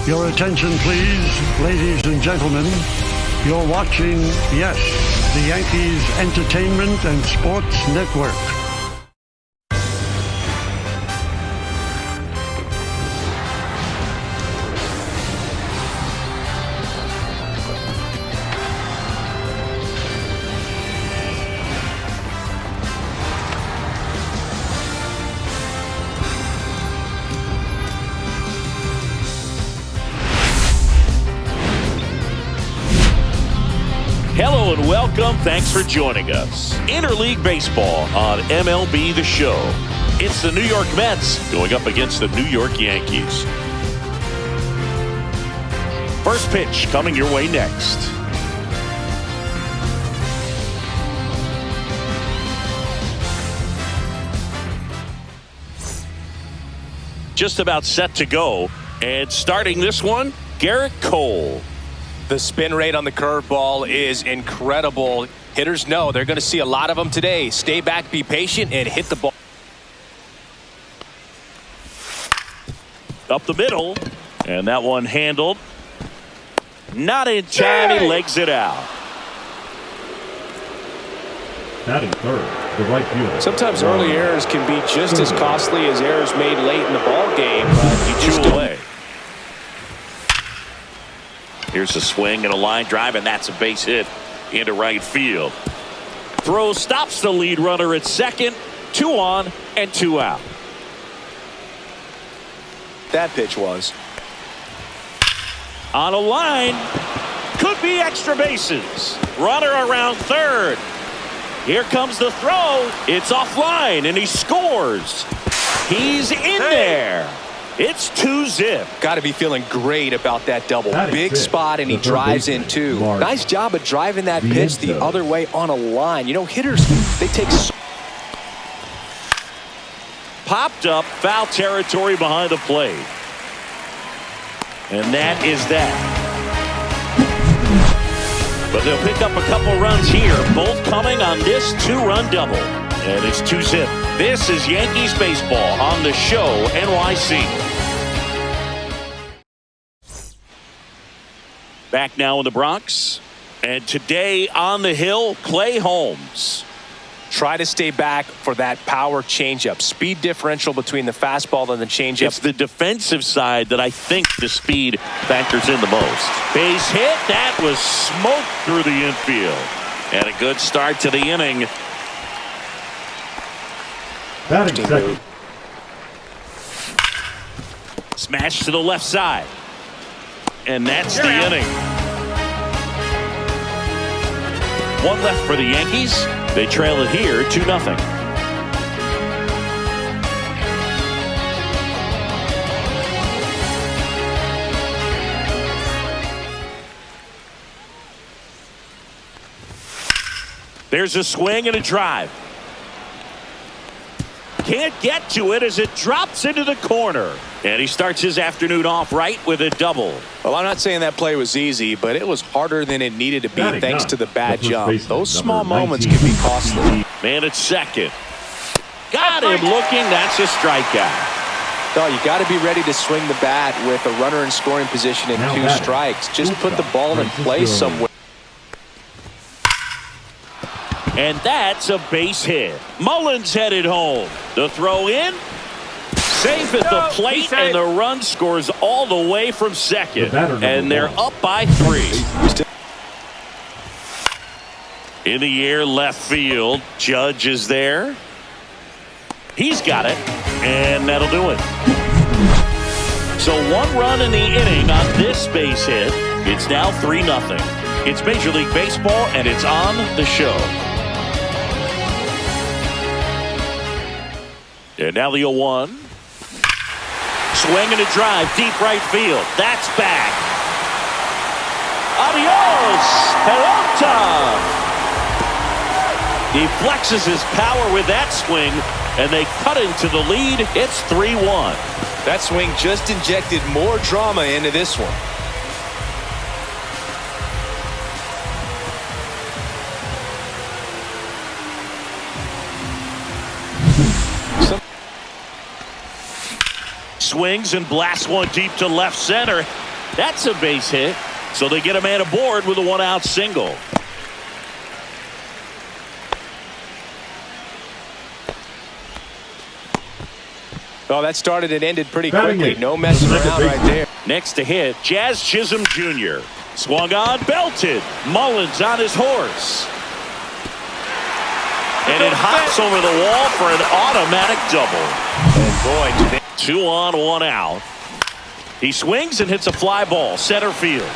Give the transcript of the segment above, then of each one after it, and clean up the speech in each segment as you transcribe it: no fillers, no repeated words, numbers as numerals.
Your attention, please, ladies and gentlemen. You're watching, yes, the Yankees Entertainment and Sports Network. Hello and welcome. Thanks for joining us. Interleague Baseball on MLB The Show. It's the New York Mets going up against the New York Yankees. First pitch coming your way next. Just about set to go. And starting this one, Garrett Cole. The spin rate on the curveball is incredible. Hitters know they're going to see a lot of them today. Stay back, be patient, and hit the ball. Up the middle, and that one handled. Not in time, he legs it out. Batting third, the right fielder. Sometimes early errors can be just as costly as errors made late in the ball game, but you just don't. Here's a swing and a line drive, and that's a base hit into right field. Throw stops the lead runner at second. 2 on and 2 out. That pitch was on a line. Could be extra bases. Runner around third. Here comes the throw. It's offline, and he scores. He's in there. It's 2-zip. Got to be feeling great about that double. Big it. spot, and he drives in too. Nice job of driving that pitch the other way on a line. You know, hitters, they take. Popped up, foul territory behind the plate. And that is that. But they'll pick up a couple runs here, both coming on this 2-run double. And it's 2-zip. This is Yankees baseball on the Show NYC. Back now in the Bronx. And today on the hill, Clay Holmes. Try to stay back for that power changeup. Speed differential between the fastball and the changeup. It's the defensive side that I think the speed factors in the most. Base hit. That was smoked through the infield. And a good start to the inning. Batting second. Smash to the left side. And that's the inning. 1 left for the Yankees. They trail it here 2-0. There's a swing and a drive. Can't get to it as it drops into the corner. And he starts his afternoon off right with a double. Well, I'm not saying that play was easy, but it was harder than it needed to be thanks to the bad jump. Those small moments can be costly. Man at second. Got him looking. That's a strikeout. No, you got to be ready to swing the bat with a runner in scoring position and 2 strikes. Just put the ball in play somewhere. And that's a base hit. Mullins headed home. The throw in. Safe at the plate, and the run scores all the way from second. And they're up by 3. In the air, left field. Judge is there. He's got it, and that'll do it. So 1 run in the inning on this base hit. It's now 3-0. It's Major League Baseball, and it's on the Show. And now the 0-1. Swing and a drive, deep right field. That's back. Adios, pelota. He flexes his power with that swing, and they cut into the lead. It's 3-1. That swing just injected more drama into this one. Swings and blasts one deep to left center. That's a base hit. So they get a man aboard with a one-out single. Well, that started and ended pretty quickly. No messing around right there. Next to hit, Jazz Chisholm Jr. Swung on, belted. Mullins on his horse. And it hops over the wall for an automatic double. And boy, 2 on, 1 out. He swings and hits a fly ball, center field.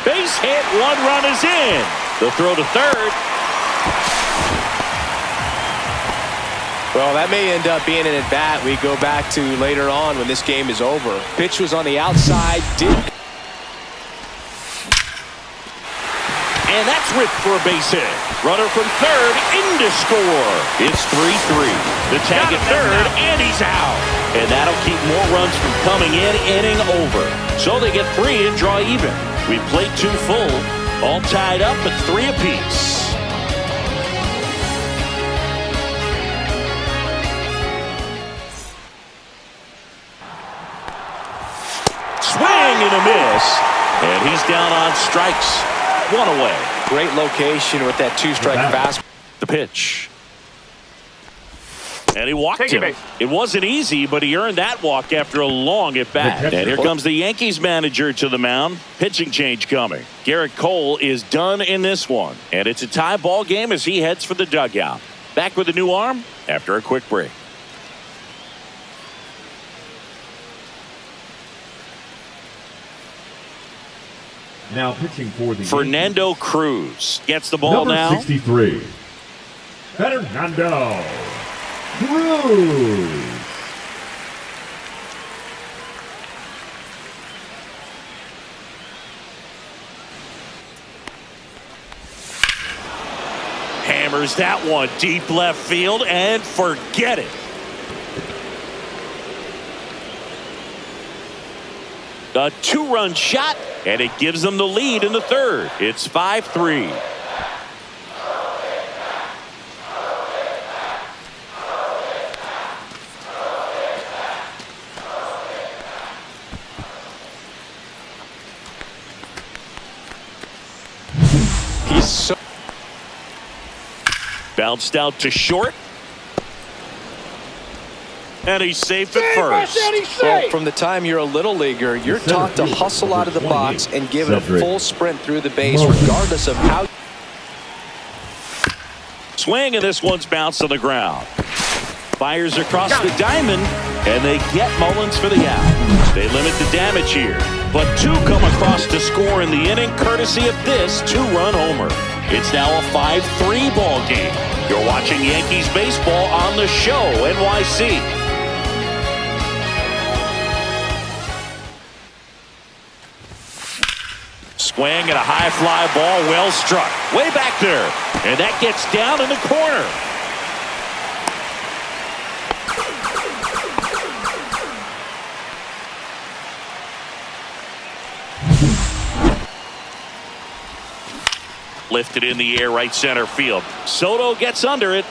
Base hit, 1 run is in. The throw to third. Well, that may end up being an at-bat we go back to later on when this game is over. Pitch was on the outside, And that's ripped for a base hit. Runner from third in to score. It's 3-3. The tag at third, and he's out. And that'll keep more runs from coming in, inning over. So they get 3 and draw even. We played 2 full, all tied up at 3 apiece. Swing and a miss. And he's down on strikes. 1 away. great location with that 2-strike fastball. The pitch. And he walked him. It wasn't easy, but he earned that walk after a long at-bat. And here comes the Yankees manager to the mound. Pitching change coming. Garrett Cole is done in this one. And it's a tie ball game as he heads for the dugout. Back with a new arm after a quick break. Now pitching for the Fernando Yankees. Cruz gets the ball Number now. 63. Fernando Cruz. Hammers that one deep left field and forget it. A 2-run shot, and it gives them the lead in the third. It's 5-3. He's so Bounced out to short. And he's safe at first. well, from the time you're a little leaguer, you're taught to hustle out of the box and give it a full sprint through the base, regardless of how. Swing, and this one's bounced on the ground. Fires across the diamond, and they get Mullins for the out. They limit the damage here, but 2 come across to score in the inning, courtesy of this 2-run homer. It's now a 5-3 ball game. You're watching Yankees baseball on the show, NYC. Swing and a high fly ball, well struck. Way back there. And that gets down in the corner. Lifted in the air, right center field. Soto gets under it.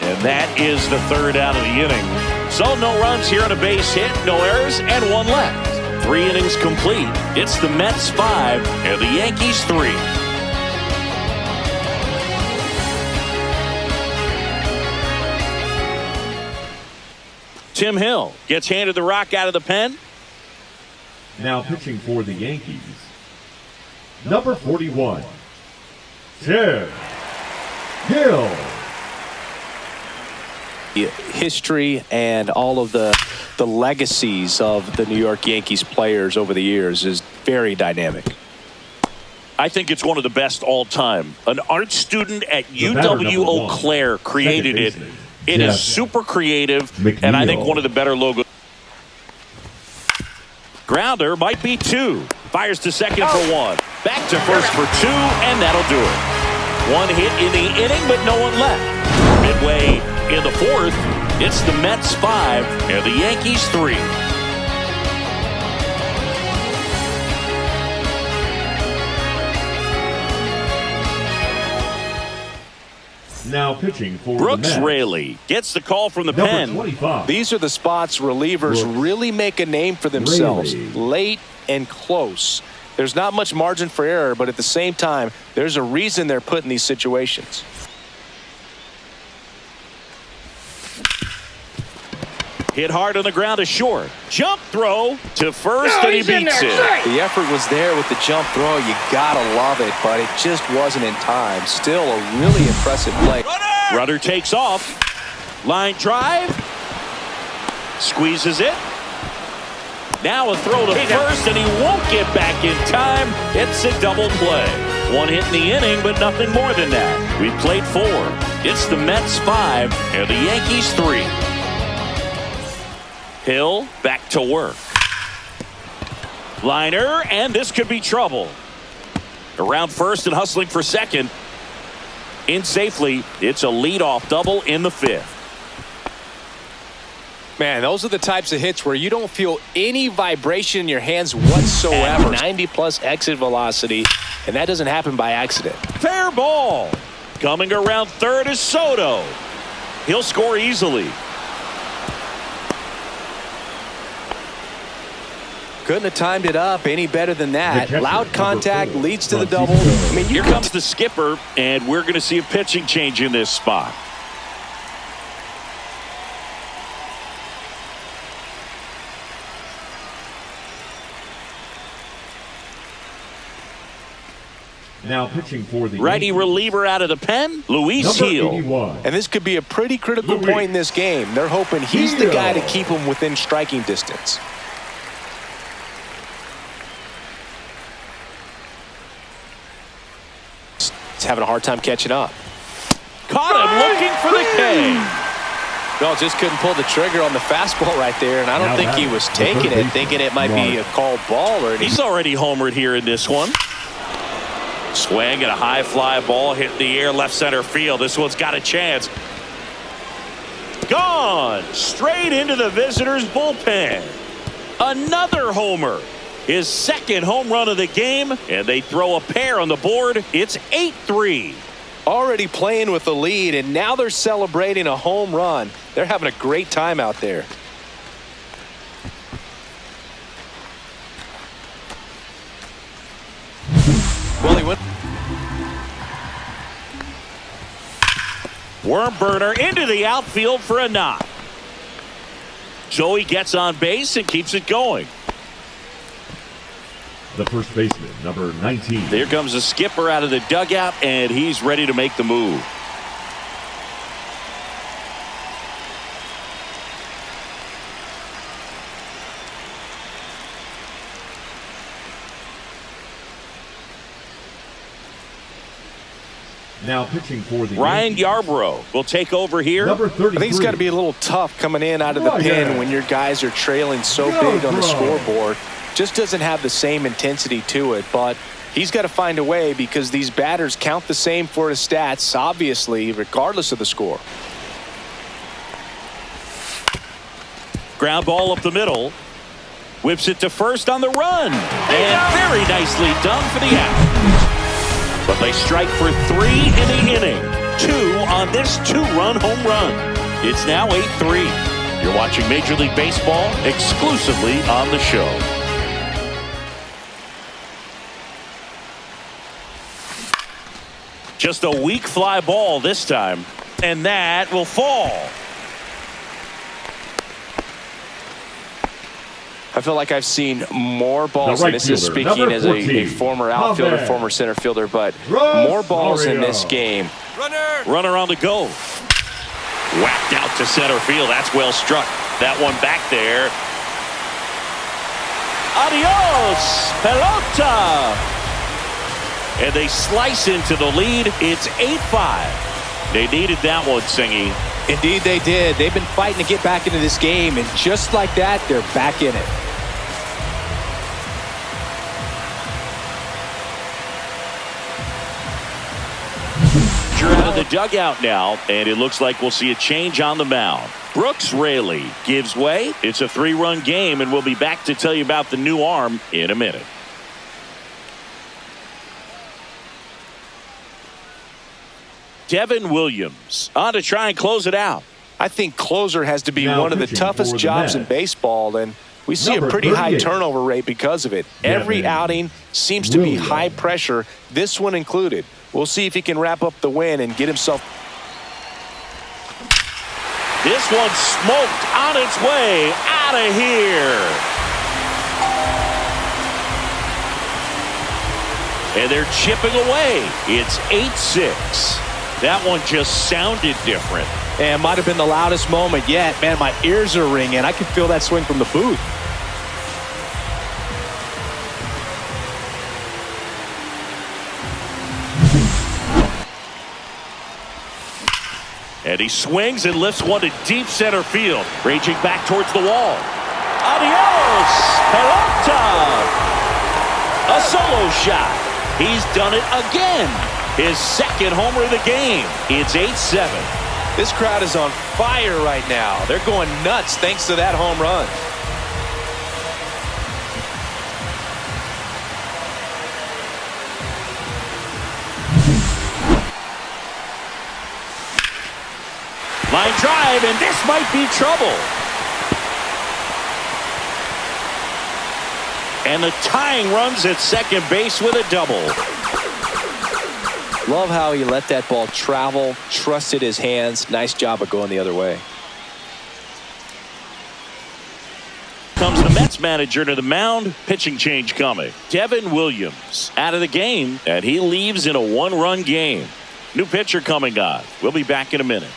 And that is the third out of the inning. So no runs here on a base hit, no errors, and 1 left. 3 innings complete. It's the Mets 5 and the Yankees 3. Tim Hill gets handed the rock out of the pen. Now pitching for the Yankees. Number 41. Tim Hill. History and all of the legacies of the New York Yankees players over the years is very dynamic. I think it's one of the best all time. An art student at UW Eau Claire created it. It is super creative, and I think one of the better logos. Grounder might be 2. Fires to second for 1. Back to first for 2, and that'll do it. 1 hit in the inning, but no one left. Midway in the fourth, it's the Mets 5 and the Yankees 3. Now pitching for Brooks the Mets. Raley gets the call from the Number pen. 25. These are the spots relievers really make a name for themselves. Raley. Late and close. There's not much margin for error, but at the same time, there's a reason they're put in these situations. Hit hard on the ground to short. Jump throw to first, and he beats it. The effort was there with the jump throw. You gotta love it, but it just wasn't in time. Still a really impressive play. Runner takes off. Line drive. Squeezes it. Now a throw to first, and he won't get back in time. It's a double play. One hit in the inning, but nothing more than that. We played 4. It's the Mets 5 and the Yankees 3. Hill back to work. Liner, and this could be trouble. Around first and hustling for second. In safely. It's a leadoff double in the 5th. Man, those are the types of hits where you don't feel any vibration in your hands whatsoever. 90+ exit velocity, and that doesn't happen by accident. Fair ball. Coming around third is Soto. He'll score easily. Couldn't have timed it up any better than that. Loud contact leads to the double. I mean, here comes the skipper, and we're going to see a pitching change in this spot. Now pitching for the Righty Yankees. reliever out of the pen, Luis Hill. 81. And this could be a pretty critical point in this game. They're hoping he's the guy to keep them within striking distance. He's having a hard time catching up. Caught him looking for the K. No, just couldn't pull the trigger on the fastball right there, and I don't think he was taking it, thinking it might be a called ball or anything. He's already homered here in this one. Swing and a high fly ball hit in the air left center field. This one's got a chance. Gone straight into the visitors' bullpen. Another homer. His second home run of the game, and they throw a pair on the board. It's 8-3. Already playing with the lead, and now they're celebrating a home run. They're having a great time out there. Well, he went. Worm burner into the outfield for a knock. Joey gets on base and keeps it going. The first baseman, number 19. There comes the skipper out of the dugout, and he's ready to make the move. Now pitching for the Ryan Yankees. Yarbrough will take over here. Number 33. I think it's got to be a little tough coming in out of the pen when your guys are trailing so big on the scoreboard. Just doesn't have the same intensity to it, but he's got to find a way because these batters count the same for his stats, obviously, regardless of the score. Ground ball up the middle. Whips it to first on the run. And very nicely done for the out. But they strike for 3 in the inning. 2 on this 2-run home run. It's now 8-3. You're watching Major League Baseball exclusively on the show. Just a weak fly ball this time, and that will fall. I feel like I've seen more balls, right and this is fielder, speaking number as a 14, former outfielder, Javier. former center fielder, but Rosario. more balls in this game. Runner on the go. Whacked out to center field. That's well struck. That one back there. Adios, pelota. And they slice into the lead. It's 8-5. They needed that one, Singy. Indeed they did. They've been fighting to get back into this game, and just like that, they're back in it. You're out of the dugout now, and it looks like we'll see a change on the mound. Brooks Raley gives way. It's a 3-run game, and we'll be back to tell you about the new arm in a minute. Devin Williams on to try and close it out. I think closer has to be Now one of the pitching toughest for the jobs in Mets. baseball, and We see a Number pretty high 38. turnover rate because of it. Every Devin outing seems to be Williams. high pressure, this one included. We'll see if he can wrap up the win and get himself. This one smoked on its way out of here. And they're chipping away. It's 8-6. That one just sounded different. And might have been the loudest moment yet. Man, my ears are ringing. I can feel that swing from the booth. And he swings and lifts one to deep center field. Raging back towards the wall. Adios, pelota. A solo shot. He's done it again. His second homer of the game. It's 8-7. This crowd is on fire right now. They're going nuts thanks to that home run. Line drive, and this might be trouble. And the tying runs at second base with a double. Love how he let that ball travel, trusted his hands. Nice job of going the other way. Comes the Mets manager to the mound. Pitching change coming. Devin Williams out of the game, and he leaves in a one-run game. New pitcher coming on. We'll be back in a minute.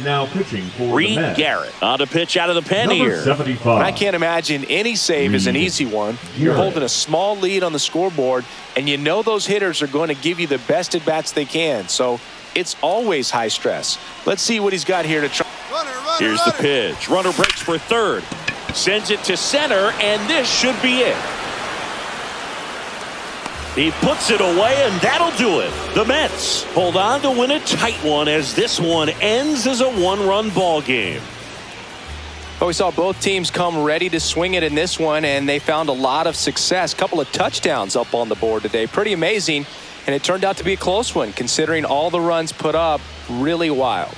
Now pitching for the Reed Mets. Garrett on to pitch out of the pen Number here. 75. I can't imagine any save is an Reed easy one. You're Garrett. holding a small lead on the scoreboard, and you know those hitters are going to give you the best at-bats they can. So it's always high stress. Let's see what he's got here to try. Here's the pitch. Runner breaks for third. Sends it to center, and this should be it. He puts it away, and that'll do it. The Mets hold on to win a tight one as this one ends as a one-run ball game. But we saw both teams come ready to swing it in this one, and they found a lot of success. Couple of touchdowns up on the board today. Pretty amazing, and it turned out to be a close one considering all the runs put up. Really wild.